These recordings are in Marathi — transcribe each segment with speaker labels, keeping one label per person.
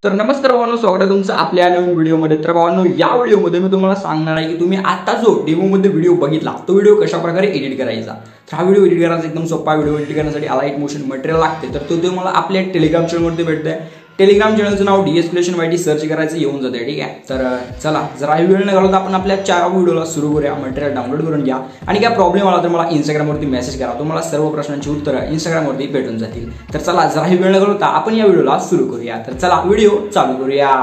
Speaker 1: तर नमस्कार भावांनो, स्वागत आहे तुमचं आपल्या नवीन व्हिडिओमध्ये। तर भावांनो, या व्हिडिओमध्ये मी तुम्हाला सांगणार आहे की तुम्ही आता जो डेमोमध्ये व्हिडिओ बघितला तो व्हिडिओ कशा प्रकारे एडिट करायचा। तर हा व्हिडिओ एडिट करायचा एकदम सोपा। व्हिडिओ एडिट करण्यासाठी लाईट मोशन मटेरियल लागते, तर तो तुम्हाला आपल्या टेलिग्राम चॅनलवरती भेटतंय। टेलिग्राम चॅनलचं नाव डी-एस्केलेशन वाय-टी सर्च करायचं येऊन जाते, ठीक आहे। तर चला, जरा वेळ न घालवता आपण आपल्या व्हिडिओला सुरू करूया। मटेरियल डाउनलोड करून घ्या आणि काय प्रॉब्लेम आला तर मला इंस्टाग्रामवरती मेसेज करा, तुम्हाला सर्व प्रश्नांची उत्तरं इंस्टाग्रामवरती भेटून जातील। तर चला, जरा वेळ न घालवता आपण या व्हिडिओला सुरू करूया। तर चला, व्हिडिओ चालू करूया।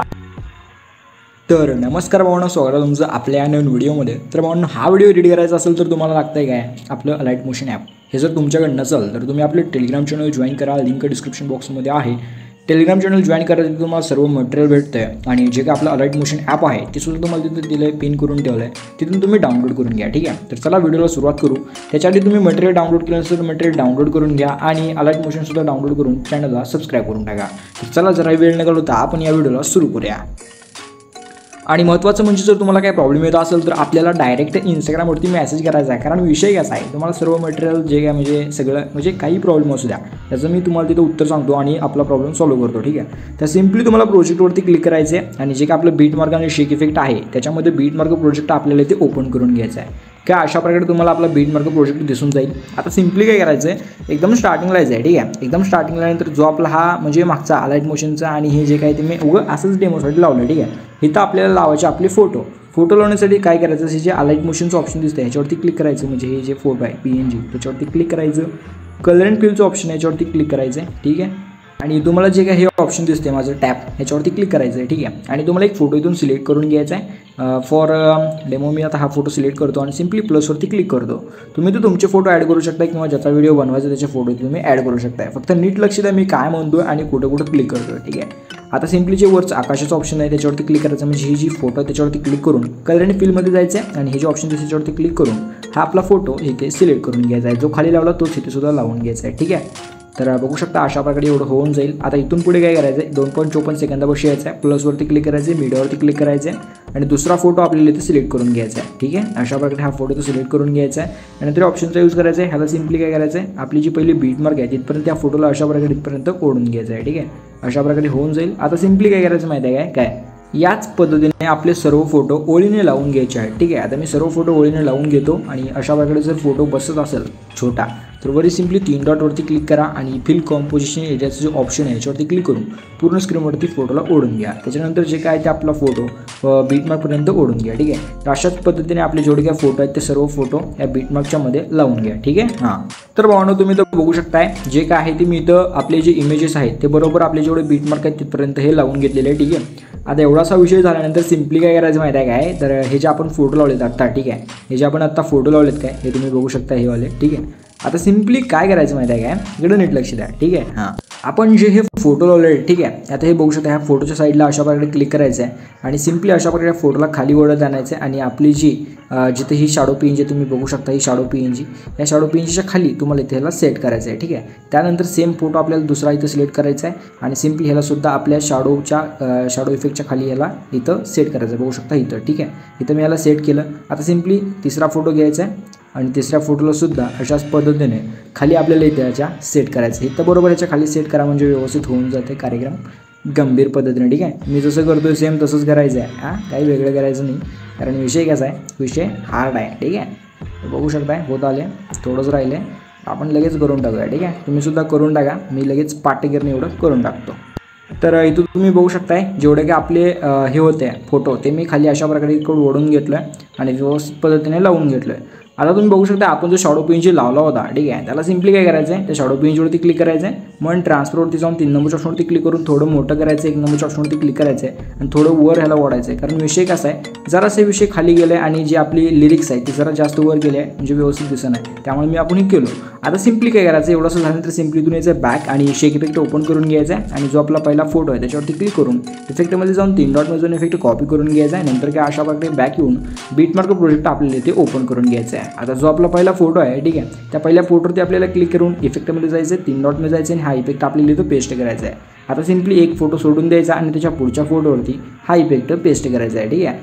Speaker 1: तर नमस्कार भावांनो, स्वागत आहे तुमचं आपल्या नवीन व्हिडिओमध्ये। तर भावांनो, हा व्हिडिओ एडिट करायचा असेल तर तुम्हाला लागतंय काय, आपलं लाईट मोशन ॲप। हे जर तुमच्याकडे नसेल तर तुम्ही आपले टेलिग्राम चॅनल जॉईन करा, लिंक डिस्क्रिप्शन बॉक्समध्ये आहे। टेलिग्राम चॅनल जॉईन करायचं तुम्हाला सर्व मटेरियल भेटतं आहे आणि जे काय आपलं अलाइट मोशन ॲप आहे ते सुद्धा तुम्हाला तिथे दिलं आहे, पिन करून ठेवलं आहे, तिथून तुम्ही डाउनलोड करून घ्या, ठीक आहे। तर चला, व्हिडिओला सुरुवात करू। त्याच्याआधी तुम्ही मटेरियल डाउनलोड केलं असेल तर मटेरियल डाउनलोड करून घ्या आणि अलाइट मोशनसुद्धा डाउनलोड करून चॅनलला सबस्क्राईब करून टाका। तर चला, जरा वेळ न घालवता आपण या व्हिडिओला सुरू करूया। आणि महत्त्वाचं म्हणजे जर तुम्हाला काही प्रॉब्लेम येत असेल तर आपल्याला डायरेक्ट इंस्टाग्रामवरती मेसेज करायचा आहे, कारण विषय कसा आहे, तुम्हाला सर्व मटेरियल जे काय म्हणजे सगळं म्हणजे काही प्रॉब्लेम असू द्या त्याचं मी तुम्हाला तिथं उत्तर सांगतो आणि आपला प्रॉब्लेम सॉल्व्ह करतो, ठीक आहे। तर सिम्पली तुम्हाला प्रोजेक्टवरती क्लिक करायचं आहे आणि जे काय आपलं बीट मार्क आणि शेक इफेक्ट आहे त्याच्यामध्ये बीट मार्क प्रोजेक्ट आपल्याला ते ओपन करून घ्यायचं आहे। काय अशा प्रकारे तुम्हाला आपला बीट मार्क प्रोजेक्ट दिसून जाईल। आता सिम्पली काय करायचं आहे, एकदम स्टार्टिंगला जायचं आहे, ठीक आहे। एकदम स्टार्टिंगला नंतर जो आपला हा म्हणजे मागचा अलाइट मोशनचा आणि हे जे काही ते मी असंच डेमोसाठी लावलं, ठीक आहे। इथं आपल्याला लावायचे आपले फोटो लावण्यासाठी काय करायचं, हे जे अलाइट मोशनचं ऑप्शन दिसतं ह्याच्यावरती क्लिक करायचं, म्हणजे हे जे फोटो आहे PNG त्याच्यावरती क्लिक करायचं। कलर अँड फिलचं ऑप्शन आहे याच्यावरती क्लिक करायचं आहे, ठीक आहे। आणि तुम्हाला जे काही हे ऑप्शन दिसते माझं टॅप ह्याच्यावरती क्लिक करायचं आहे, ठीक आहे। आणि तुम्हाला एक फोटो इथून सिलेक्ट करून घ्यायचा आहे। फॉर डेमो मी आता हा फोटो सिलेक्ट करतो आणि सिम्पली प्लसवरती क्लिक करतो। तुम्ही तो तुमचे फोटो ॲड करू शकता किंवा ज्याचा व्हिडिओ बनवायचा त्याचे फोटो तुम्ही ॲड करू शकता। फक्त नीट लक्ष द्या मी काय म्हणतोय आणि कुठं क्लिक करतोय, ठीक आहे। आता सिम्पली जे वरचं आकाशाचं ऑप्शन आहे त्याच्यावरती क्लिक करायचं, म्हणजे ही जी फोटो आहे त्याच्यावरती क्लिक करून कलर आणि फिलमध्ये जायचं आहे आणि हे जे ऑप्शन दिसते त्याच्यावरती क्लिक करून हा आपला फोटो इथे सिलेक्ट करून घ्यायचा आहे। जो खाली लावला तोच इथे सुद्धा लावून घ्यायचा आहे, ठीक आहे। तर बघू शकता अशा प्रकारे एवढं होऊन जाईल। आता इथून पुढे काय करायचं आहे, 2.54 सेकंदापाशी यायचं आहे, प्लसवरती क्लिक करायचं आहे, मीडियावरती क्लिक करायचं आहे आणि दुसरा फोटो आपल्याला इथे सिलेक्ट करून घ्यायचा आहे, ठीक आहे। अशा प्रकारे हा फोटो तो सिलेक्ट करून घ्यायचा आहे आणि नंतर ऑप्शनचा यूज करायचा आहे। ह्याला सिम्पली काय करायचं आहे, आपली जी पहिली बीट मार्क आहे तिथपर्यंत त्या फोटोला अशा प्रकारे तिथपर्यंत ओढून घ्यायचं आहे, ठीक आहे। अशा प्रकारे होऊन जाईल। आता सिम्पली काय करायचं माहिती आहे काय, याच पद्धतीने आपले सर्व फोटो ओळीने लावून घ्यायचे आहेत, ठीक आहे। आता मी सर्व फोटो ओळीने लावून घेतो आणि अशा प्रकारे जर फोटो बसत असेल छोटा तर वरी सिम्पली 3 डॉटवरती क्लिक करा आणि फिल कॉम्पोजिशन एरियाचं जो ऑप्शन आहे याच्यावरती क्लिक करून पूर्ण स्क्रीनवरती फोटोला ओढून घ्या। त्याच्यानंतर जे काय ते आपला फोटो बीटमार्कपर्यंत ओढून घ्या, ठीक आहे। तर अशाच पद्धतीने आपले जेवढे काय फोटो आहेत ते सर्व फोटो या बीटमार्कच्या मध्ये लावून घ्या, ठीक आहे। हां, तर भावांनो, तुम्ही तर बघू शकताय जे काय आहे ते मी इथं आपले जे इमेजेस आहेत ते बरोबर आपले जेवढे बीटमार्क आहेत तिथपर्यंत हे लावून घेतलेले आहे, ठीक आहे। आता एवढासा विषय झाल्यानंतर सिम्पली काय करायचं माहिती आहे काय, तर हे जे आपण फोटो लावलेत आत्ता, ठीक आहे, हे जे आपण आत्ता फोटो लावलेत काय हे तुम्ही बघू शकता हे वाले, ठीक आहे। आता सिम्पली काय करायचं माहिती आहे काय, इकडे नीट लक्ष द्या, ठीक आहे। हां, आपण जे हे फोटो लावले, ठीक आहे। आता हे बघू शकता ह्या फोटोच्या साईडला अशा प्रकारे क्लिक करायचं आहे आणि सिम्पली अशा प्रकारे फोटोला खाली ओढत आणायचं आहे आणि आपली जी जिथे ही शॅडो PNG तुम्ही बघू शकता, ही शॅडो PNG, या शॅडो PNGच्या खाली तुम्हाला इथे ह्याला सेट करायचं आहे, ठीक आहे। त्यानंतर सेम फोटो आपल्याला दुसरा इथं सिलेक्ट करायचा आहे आणि सिम्पली ह्याला सुद्धा आपल्या शॅडो इफेक्टच्या खाली ह्याला इथं सेट करायचं आहे, बघू शकता इथं, ठीक आहे। इथं मी ह्याला सेट केलं। आता सिम्पली तिसरा फोटो घ्यायचा आहे आणि तिसऱ्या फोटोला सुद्धा अशाच पद्धतीने खाली आपल्याला इथे याच्या सेट करायचं आहे। इथं बरोबर याच्या खाली सेट करा म्हणजे व्यवस्थित होऊन जाते कार्यक्रम गंभीर पद्धतीने, ठीक आहे। मी जसं करतोय सेम तसंच करायचं आहे, हां, काही वेगळं करायचं नाही, कारण विषय कसा आहे, विषय हार्ड आहे, ठीक आहे। बघू शकताय होत आले, थोडंच राहिले, आपण लगेच करून टाकूया, ठीक आहे। तुम्ही सुद्धा करून टाका, मी लगेच पाटेगिरने एवढं करून टाकतो। तर इथं तुम्ही बघू शकताय जेवढे काय आपले हे होते फोटो ते मी खाली अशा प्रकारे इकडून ओढून घेतलं आहे आणि व्यवस्थित पद्धतीने लावून घेतलं आहे। आता तुम्ही बघू शकता आपण जो शॅडो PNG लावला होता, ठीक आहे, त्याला सिम्पली काय करायचं आहे, त्या शॅडो PNGवरती क्लिक करायचं आहे, मग ट्रान्सफरवरती जाऊन 3 नंबरच्या ऑप्शनवरती क्लिक करून थोडं मोठं करायचं, 1 नंबरच्या ऑप्शनवरती क्लिक करायचं आहे आणि थोडं वर ह्याला ओढायचं आहे, कारण विषय कसा आहे, जरासे विषय खाली गेले आणि जी आपली लिरिक्स आहे ती जरा जास्त वर गेले आहे, म्हणजे व्यवस्थित दिसत नाही, त्यामुळे मी आपण केलो। आता सिम्पली काय करायचं, एवढंसं झाल्यानंतर सिम्पली इथून यायचं बॅक आणि शेक इफेक्ट ओपन करून घ्यायचा आहे आणि जो आपला पहिला फोटो आहे त्याच्यावरती क्लिक करून इफेक्टमध्ये जाऊन 3 डॉटमध्ये जाऊन इफेक्ट कॉपी करून घ्यायचा आहे। नंतर काय अशा प्रकारे बॅक येऊन बीटमार्क प्रोजेक्ट आपल्याला इथे ओपन करून घ्यायचा आहे। आता जो आपला पहिला फोटो आहे, ठीक आहे, त्या पहिल्या फोटोवरती आपल्याला क्लिक करून इफेक्टमध्ये जायचं, 3 डॉटमध्ये जायचं आणि हा इफेक्ट आपल्याला इथं पेस्ट करायचा आहे। आता सिम्पली एक फोटो सोडून द्यायचा आणि त्याच्या पुढच्या फोटोवरती हा इफेक्ट पेस्ट करायचा आहे, ठीक आहे।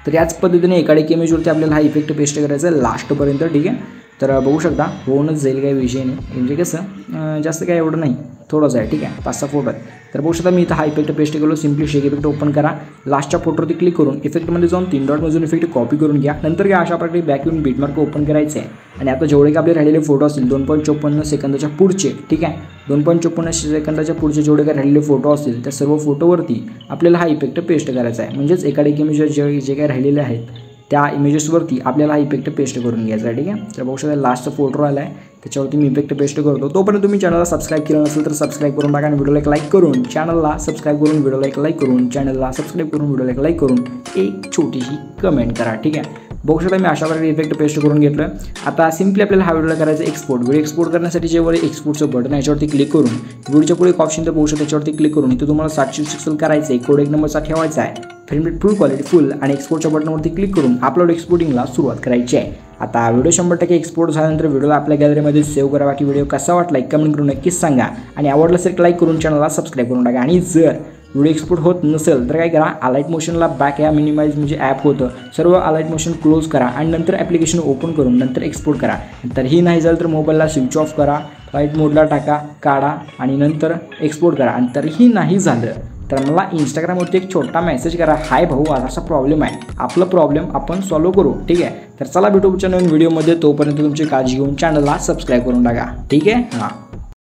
Speaker 1: तर याच पद्धतीने एका इमेजवरती आपल्याला हा इफेक्ट पेस्ट करायचा आहे लास्टपर्यंत, ठीक आहे। तर बघू शकता होऊनच जाईल, काही विषय नाही. म्हणजे कसं जास्त काय एवढं नाही, थोडंच आहे. ठीक आहे, 5-6 फोटो आहे. तर बघू शकता मी इथं हा इफेक्ट पेस्ट केलो. सिम्पली शेक इफेक्ट ओपन करा. लास्टच्या फोटोवरती क्लिक करून इफेक्टमध्ये जाऊन 3 डॉटमधून इफेक्ट कॉपी करून घ्या. नंतर काय अशा प्रकारे बॅक येऊन बीटमार्क ओपन करायचं आहे. आणि आता जेवढे का आपले राहिलेले फोटो असतील 2.54 सेकंदाच्या पुढचे, ठीक आहे, 2.54 सेकंदाच्या पुढचे जेवढे काय राहिलेले फोटो असतील त्या सर्व फोटोवरती आपल्याला हा इफेक्ट पेस्ट करायचा आहे. म्हणजेच एका इमेज जे काही राहिलेले आहेत त्या इमेजेसवरती आपल्याला हा इफेक्ट पेस्ट करून घ्यायचा आहे. ठीक आहे, तर बघू शकता लास्टचा फोटो आला आहे, त्याच्यावरती मी इफेक्ट पेस्ट करतो. तोपर्यंत तुम्ही चॅनलला सबस्क्राईब केलं नसेल तर सबस्क्राईब करून टाका आणि व्हिडिओला एक लाईक करून चॅनलला सबस्क्राईब करून व्हिडिओला एक लाईक करून चॅनलला सबस्क्राईब करून व्हिडिओला एक लाईक करून एक छोटीशी कमेंट करा. ठीक आहे, बघू शकता मी अशा प्रकारे इफेक्ट पेस्ट करून घेतलं. आता सिम्पली आपल्याला हा व्हिडिओला करायचा एक्सपोर्ट. व्हिडिओ एक्सपोर्ट करण्यासाठी जेव्हा एक्सपोर्टचं बटन आहे याच्यावरती क्लिक करून व्हिडिओच्या पुढे एक ऑप्शन तर बघू शकता, त्याच्यावरती क्लिक करून इथं तुम्हाला 720 पिक्सल करायचं आहे. कोड 1 नंबरचा ठेवायचा आहे. फ्रेम रेट फुल क्वालिटी फुल आणि एक्सपोर्टच्या बटनवरती क्लिक करून अपलोड एक्सपोर्टिंगला सुरुवात करायची आहे. आता व्हिडिओ 100% एक्सपोर्ट झाल्यानंतर व्हिडिओला आपल्या गॅलरीमध्ये सेव्ह करा. बाकी व्हिडिओ कसा वाटला कमेंट करून नक्कीच सांगा आणि आवडला असेल लाईक करून चॅनलला सबस्क्राईब करून टाका. आणि जर व्हिडिओ एक्सपोर्ट होत नसेल तर काय करा, अलाइट मोशनला बॅक या मिनिमाइज म्हणजे ॲप होतं, सर्व अलाइट मोशन क्लोज करा आणि नंतर ॲप्लिकेशन ओपन करून नंतर एक्सपोर्ट करा. तरीही नाही झालं तर मोबाईलला स्विच ऑफ करा, फ्लाईट मोडला टाका, काढा आणि नंतर एक्सपोर्ट करा. आणि तरीही नाही झालं तर मला इंस्टाग्रामवरती एक छोटा मेसेज करा, हाय भाऊ असा प्रॉब्लेम आहे, आपला प्रॉब्लेम आपण सॉल्व्ह करू. ठीक आहे, तर चला भेटू पुढच्या नवीन व्हिडिओमध्ये. तोपर्यंत तुमची काळजी घेऊन चॅनलला सबस्क्राईब करून टाका. ठीक आहे, हां.